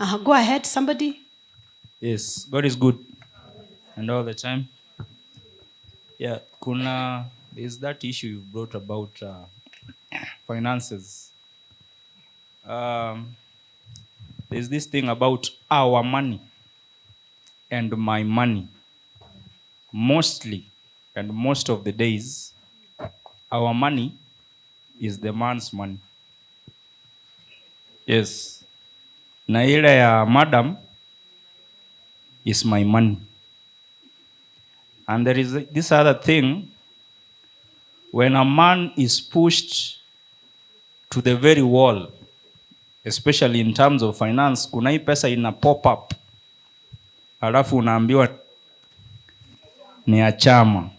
Go ahead, somebody. Yes, God is good. And all the time. Yeah, there's that issue you brought about finances. There's this thing about our money and my money. Mostly, and most of the days, our money is the man's money. Yes. Na ile ya madam is my money. And there is this other thing, when a man is pushed to the very wall, especially in terms of finance, kuna hii pesa ina pop up, alafu unaambiwa ni ya chama.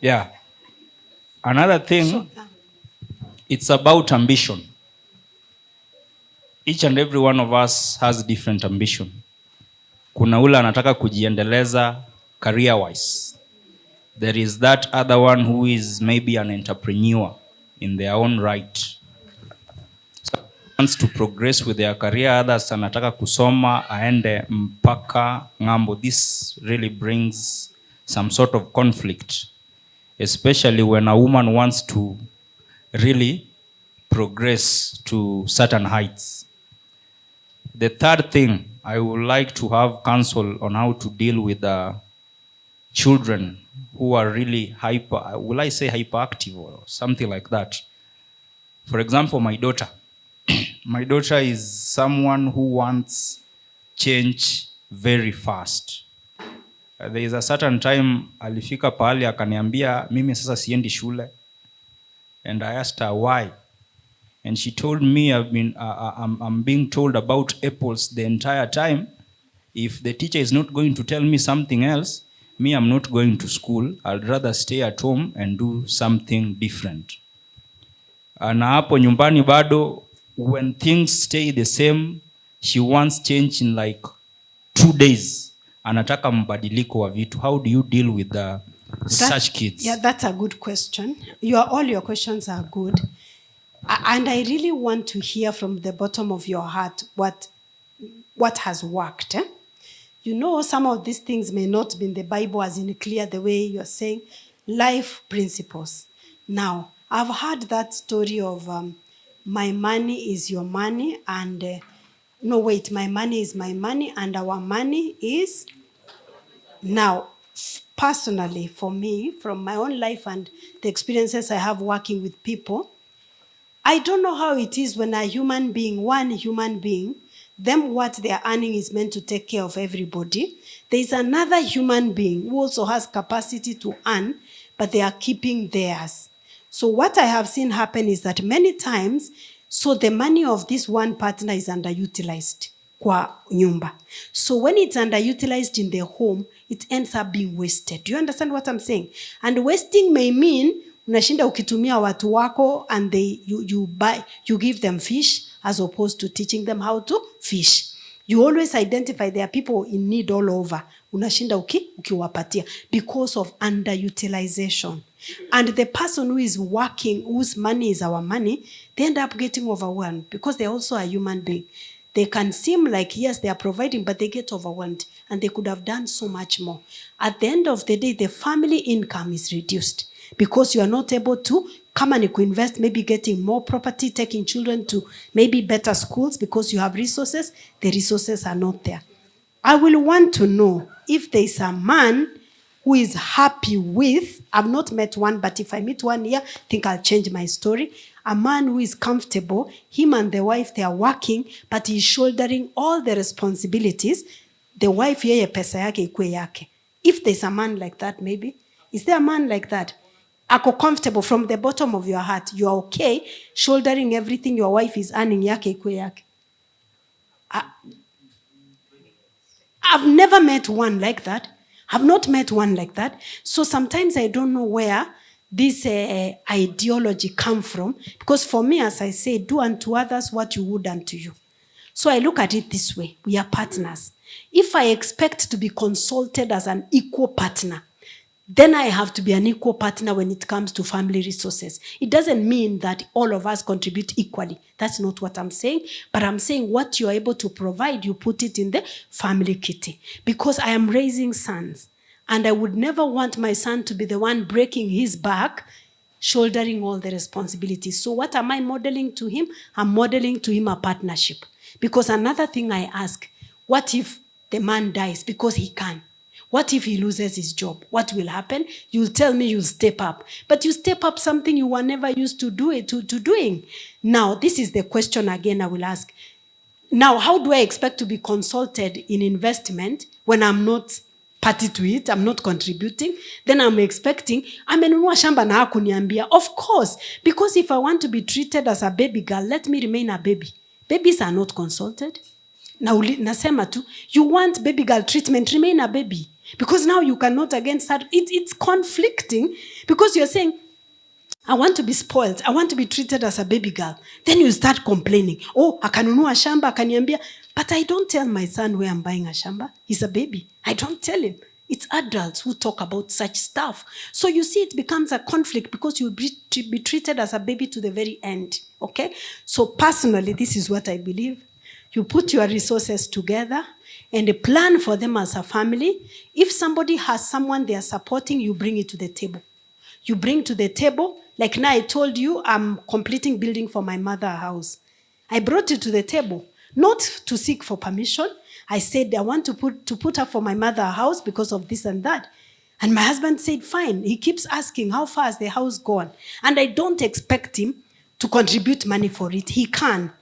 Yeah. Another thing, it's about ambition. Each and every one of us has different ambition. Kuna ule anataka kujiendeleza career wise. There is that other one who is maybe an entrepreneur in their own right. So wants to progress with their career, others anataka kusoma aende mpaka ngambo. This really brings some sort of conflict, especially when a woman wants to really progress to certain heights. The third thing, I would like to have counsel on how to deal with the children who are really hyperactive or something like that. For example, my daughter. My daughter is someone who wants change very fast. There is a certain time alifika pahali akaniambia mimi sasa siendi shule, and I asked her why, and she told me I'm being told about apples the entire time. If the teacher is not going to tell me something else, me, I'm not going to school. I'd rather stay at home and do something different. Na hapo nyumbani bado, when things stay the same, she wants change in like 2 days. Anataka mbadiliko wa vitu. How do you deal with such kids? Yeah, that's a good question. All your questions are good. And I really want to hear from the bottom of your heart what has worked. You know, some of these things may not be in the Bible as in clear the way you're saying. Life principles. Now, I've heard that story of my money is your money and my money is my money and our money is... Now, personally, for me, from my own life and the experiences I have working with people, I don't know how it is when one human being, them what they are earning is meant to take care of everybody. There is another human being who also has capacity to earn, but they are keeping theirs. So what I have seen happen is that many times, so the money of this one partner is underutilized kwa nyumba. So when it's underutilized in the home, it ends up being wasted. Do you understand what I'm saying? And wasting may mean unashinda ukitumia watu wako and you give them fish as opposed to teaching them how to fish. You always identify there are people in need all over. Unashinda ukiwapatia because of underutilization. And the person who is working, whose money is our money, they end up getting overwhelmed because they're also a human being. They can seem like, yes, they are providing, but they get overwhelmed and they could have done so much more. At the end of the day, the family income is reduced because you are not able to come and invest, maybe getting more property, taking children to maybe better schools because you have resources. The resources are not there. I will want to know if there is a man who is happy with, I've not met one, but if I meet one here, I think I'll change my story. A man who is comfortable, him and the wife, they are working, but he's shouldering all the responsibilities. The wife, yeye pesa yake ikue yake. If there's a man like that, maybe. Is there a man like that? Ako comfortable from the bottom of your heart. You are okay shouldering everything your wife is earning yake ikue yake. I've never met one like that. I've not met one like that. So sometimes I don't know where this ideology come from. Because for me, as I say, do unto others what you would unto you. So I look at it this way. We are partners. If I expect to be consulted as an equal partner, then I have to be an equal partner when it comes to family resources. It doesn't mean that all of us contribute equally. That's not what I'm saying. But I'm saying what you're able to provide, you put it in the family kitty. Because I am raising sons. And I would never want my son to be the one breaking his back, shouldering all the responsibilities. So what am I modeling to him? I'm modeling to him a partnership. Because another thing I ask, what if the man dies because he can? What if he loses his job? What will happen? You'll tell me you'll step up. But you step up something you were never used to doing. Now, this is the question again I will ask. Now, how do I expect to be consulted in investment when I'm not party to it, I'm not contributing? Then I'm expecting, amenunua shamba na hakuniambia. Of course, because if I want to be treated as a baby girl, let me remain a baby. Babies are not consulted. Now, nasema tu, you want baby girl treatment, remain a baby. Because now you cannot again start, it's conflicting because you're saying, I want to be spoiled. I want to be treated as a baby girl. Then you start complaining. Oh, akanunua shamba, akaniambia. But I don't tell my son where I'm buying a shamba. He's a baby. I don't tell him. It's adults who talk about such stuff. So you see, it becomes a conflict because you'll be treated as a baby to the very end. Okay? So personally, this is what I believe. You put your resources together and plan for them as a family. If somebody has someone they are supporting, you bring it to the table. You bring to the table, like now I told you, I'm completing building for my mother a house. I brought it to the table, not to seek for permission. I said, I want to put up for my mother a house because of this and that. And my husband said, fine. He keeps asking, how far has the house gone? And I don't expect him to contribute money for it. He can.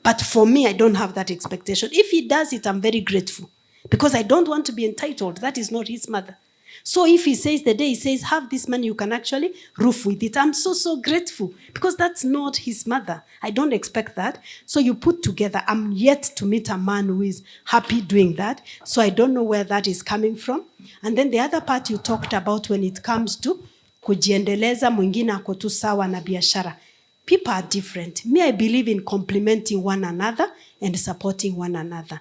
But for me, I don't have that expectation. If he does it, I'm very grateful. Because I don't want to be entitled. That is not his mother. So if he says, the day he says, have this money, you can actually roof with it. I'm so grateful. Because that's not his mother. I don't expect that. So you put together. I'm yet to meet a man who is happy doing that. So I don't know where that is coming from. And then the other part you talked about when it comes to kujiendeleza, mwingine ako tu sawa na biashara. People are different. Me, I believe in complementing one another and supporting one another.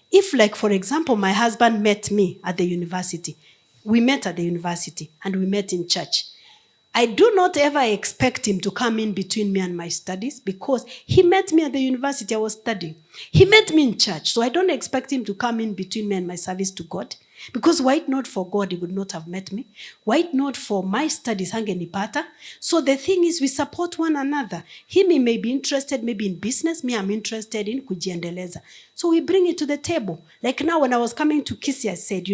If, like, for example, my husband met me at the university. We met at the university and we met in church. I do not ever expect him to come in between me and my studies because he met me at the university I was studying. He met me in church, so I don't expect him to come in between me and my service to God. Because were it not for God, he would not have met me. Were it not for my studies, hangenipata. So the thing is, we support one another. He may be interested maybe in business. Me, I'm interested in kujiendeleza. So we bring it to the table. Like now, when I was coming to Kisii, I said,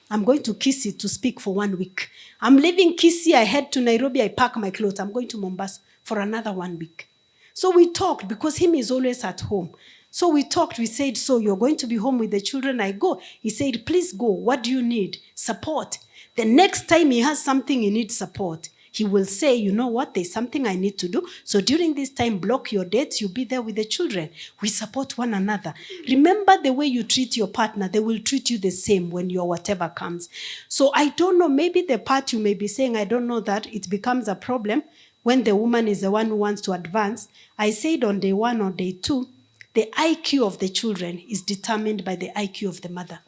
I'm going to Kisii to speak for 1 week. I'm leaving Kisii, I head to Nairobi, I pack my clothes. I'm going to Mombasa for another 1 week. So we talked because him is always at home. So we talked, we said, so you're going to be home with the children, I go. He said, please go. What do you need? Support. The next time he has something he needs support, he will say, you know what, there's something I need to do. So during this time, block your dates, you'll be there with the children. We support one another. Remember the way you treat your partner, they will treat you the same when your whatever comes. So I don't know, maybe the part you may be saying, I don't know that it becomes a problem when the woman is the one who wants to advance. I said on day 1 or day 2, the IQ of the children is determined by the IQ of the mother.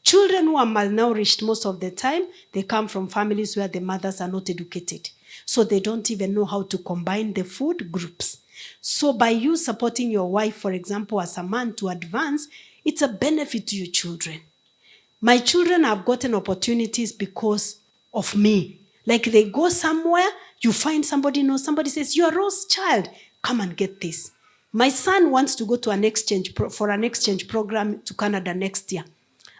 Children who are malnourished most of the time, they come from families where the mothers are not educated. So they don't even know how to combine the food groups. So by you supporting your wife, for example, as a man to advance, it's a benefit to your children. My children have gotten opportunities because of me. Like they go somewhere, you find somebody knows, somebody says, you're Rose's child, come and get this. My son wants to go to an exchange program to Canada next year.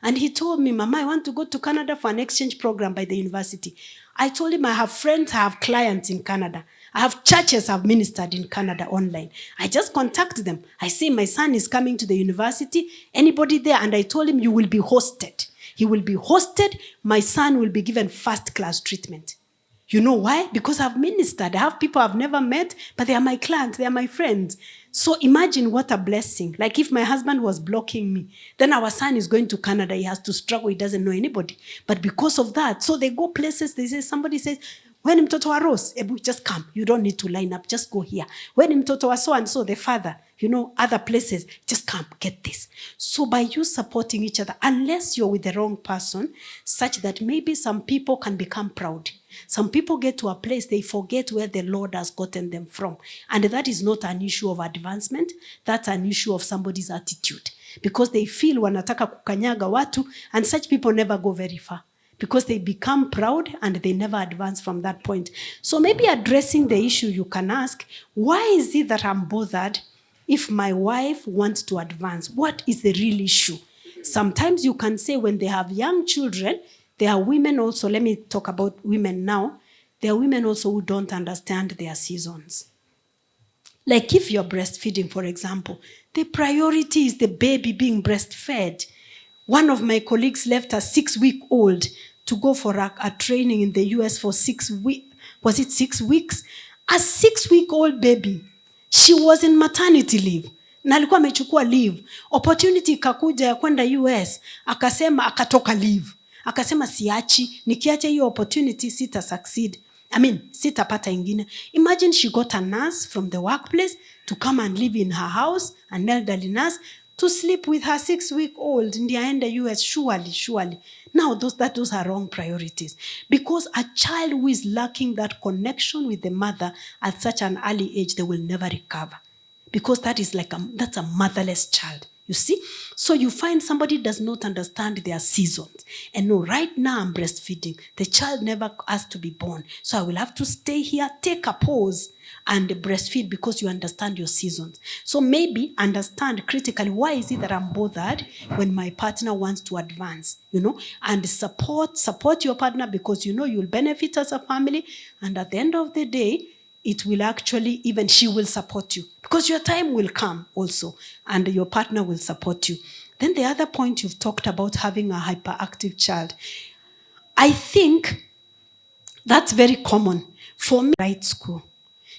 And he told me, Mama, I want to go to Canada for an exchange program by the university. I told him I have friends, I have clients in Canada. I have churches I've ministered in Canada online. I just contact them. I say, my son is coming to the university. Anybody there? And I told him, you will be hosted. He will be hosted. My son will be given first-class treatment. You know why? Because I've ministered. I have people I've never met, but they are my clients. They are my friends. So imagine what a blessing. Like if my husband was blocking me, then our son is going to Canada. He has to struggle. He doesn't know anybody. But because of that, so they go places. They say, somebody says, when mtoto wa Rose, Ebu, just come. You don't need to line up. Just go here. When mtoto wa so and so, the father, other places, just come, get this. So by you supporting each other, unless you're with the wrong person, such that maybe some people can become proud. Some people get to a place, they forget where the Lord has gotten them from. And that is not an issue of advancement, that's an issue of somebody's attitude. Because they feel wanataka kukanyaga watu, and such people never go very far. Because they become proud and they never advance from that point. So maybe addressing the issue, you can ask, why is it that I'm bothered if my wife wants to advance? What is the real issue? Sometimes you can say when they have young children, there are women also, let me talk about women now, there are women also who don't understand their seasons. Like if you're breastfeeding, for example, the priority is the baby being breastfed. One of my colleagues left a 6-week-old to go for a training in the US for 6 weeks. Was it 6 weeks? A 6-week-old baby. She was in maternity leave. Na alikuwa amechukua leave. Opportunity ikakuja ya kwenda US. Akasema akatoka leave. Akasema siachi. Nikiacha hiyo opportunity sita succeed. Sitapata ingine. Imagine she got a nurse from the workplace to come and live in her house, an elderly nurse, to sleep with her 6-week-old in the end US. Surely. Now those are wrong priorities. Because a child who is lacking that connection with the mother at such an early age, they will never recover. Because that's a motherless child. You see? So you find somebody does not understand their seasons. And no, right now I'm breastfeeding. The child never asked to be born. So I will have to stay here, take a pause, and breastfeed because you understand your seasons. So maybe understand critically, why is it that I'm bothered when my partner wants to advance, and support your partner because you'll benefit as a family. And at the end of the day, it will actually, even she will support you because your time will come also and your partner will support you. Then the other point you've talked about, having a hyperactive child. I think that's very common for me, right school,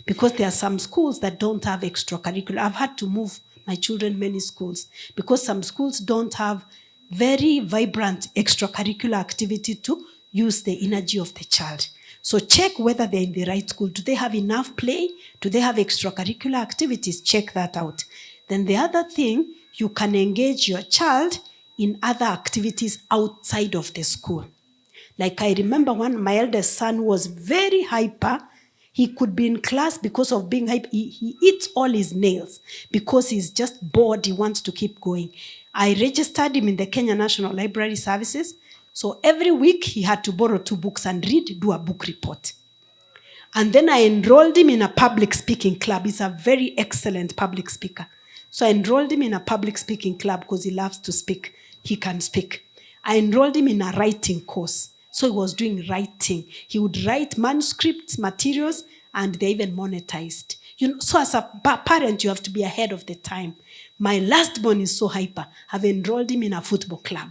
because there are some schools that don't have extracurricular. I've had to move my children many schools because some schools don't have very vibrant extracurricular activity to use the energy of the child. So check whether they're in the right school. Do they have enough play? Do they have extracurricular activities? Check that out. Then the other thing, you can engage your child in other activities outside of the school. Like I remember my eldest son was very hyper. He could be in class because of being hyper. He eats all his nails because he's just bored. He wants to keep going. I registered him in the Kenya National Library Services. So every week he had to borrow 2 books and do a book report. And then I enrolled him in a public speaking club. He's a very excellent public speaker. So I enrolled him in a public speaking club because he loves to speak. He can speak. I enrolled him in a writing course. So he was doing writing. He would write manuscripts, materials, and they even monetized. So as a parent, you have to be ahead of the time. My last born is so hyper. I've enrolled him in a football club.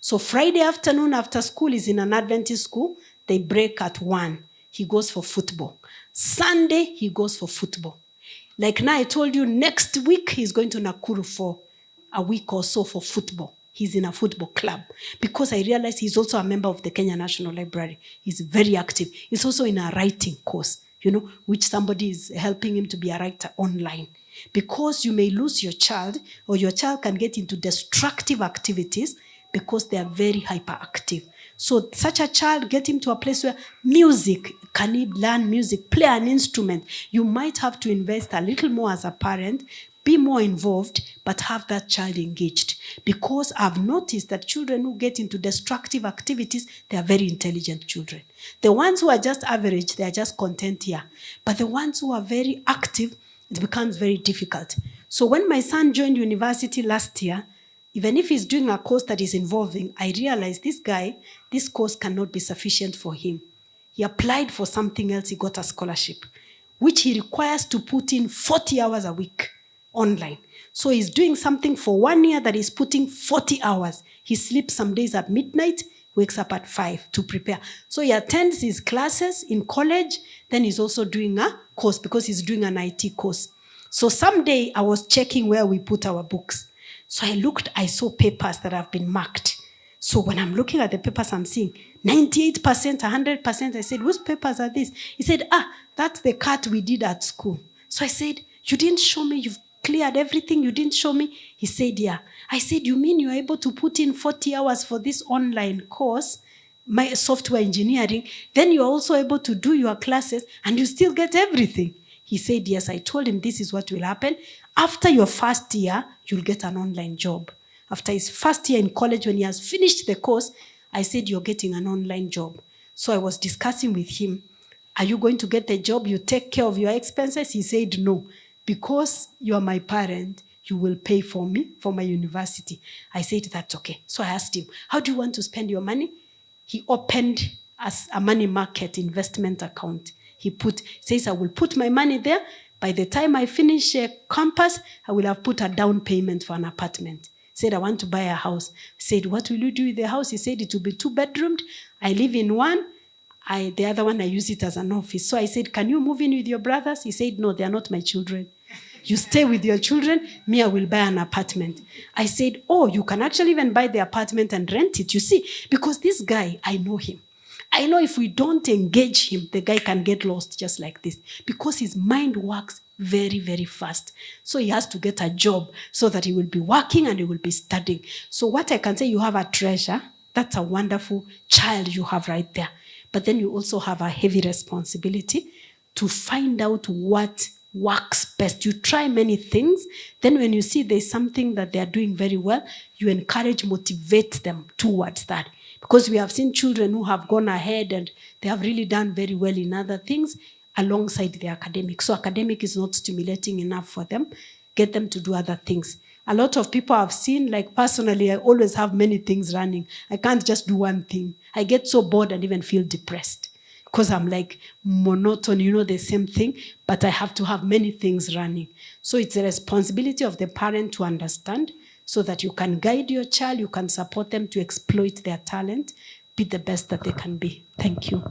So Friday afternoon after school is in an Adventist school. They break at 1. He goes for football. Sunday, he goes for football. Like now I told you, next week he's going to Nakuru for a week or so for football. He's in a football club. Because I realized he's also a member of the Kenya National Library. He's very active. He's also in a writing course, which somebody is helping him to be a writer online. Because you may lose your child, or your child can get into destructive activities because they are very hyperactive. So such a child, get him to a place where music, can he learn music, play an instrument? You might have to invest a little more as a parent, be more involved, but have that child engaged. Because I've noticed that children who get into destructive activities, they are very intelligent children. The ones who are just average, they are just content here. But the ones who are very active, it becomes very difficult. So when my son joined university last year, even if he's doing a course that is involving, I realized this course cannot be sufficient for him. He applied for something else, he got a scholarship, which he requires to put in 40 hours a week online. So he's doing something for 1 year that is putting 40 hours. He sleeps some days at midnight, wakes up at 5 to prepare. So he attends his classes in college, then he's also doing a course because he's doing an IT course. So someday I was checking where we put our books. So I saw papers that have been marked. So when I'm looking at the papers, I'm seeing 98%, 100%. I said, whose papers are these? He said, that's the cut we did at school. So I said, you didn't show me you've cleared everything? You didn't show me? He said, yeah. I said, you mean you're able to put in 40 hours for this online course, my software engineering, then you're also able to do your classes and you still get everything? He said, yes. I told him this is what will happen. After your first year, you'll get an online job. After his first year in college, when he has finished the course, I said, you're getting an online job. So I was discussing with him, are you going to get the job? You take care of your expenses? He said, no. Because you are my parent, you will pay for me, for my university. I said, that's okay. So I asked him, how do you want to spend your money? He opened as a money market investment account. He says, I will put my money there. By the time I finish campus, I will have put a down payment for an apartment. Said, I want to buy a house. Said, what will you do with the house? He said, it will be 2-bedroomed. I live in one. The other one, I use it as an office. So I said, can you move in with your brothers? He said, no, they are not my children. You stay with your children. Me, I will buy an apartment. I said, oh, you can actually even buy the apartment and rent it. You see, because this guy, I know him. I know if we don't engage him, the guy can get lost just like this because his mind works very, very fast. So he has to get a job so that he will be working and he will be studying. So what I can say, you have a treasure. That's a wonderful child you have right there. But then you also have a heavy responsibility to find out what works best. You try many things. Then when you see there's something that they are doing very well, you encourage, motivate them towards that. Because we have seen children who have gone ahead and they have really done very well in other things alongside the academic. So academic is not stimulating enough for them. Get them to do other things. A lot of people I've seen, like personally, I always have many things running. I can't just do one thing. I get so bored and even feel depressed because I'm like monotone, the same thing, but I have to have many things running. So it's the responsibility of the parent to understand so that you can guide your child, you can support them to exploit their talent, be the best that they can be. Thank you.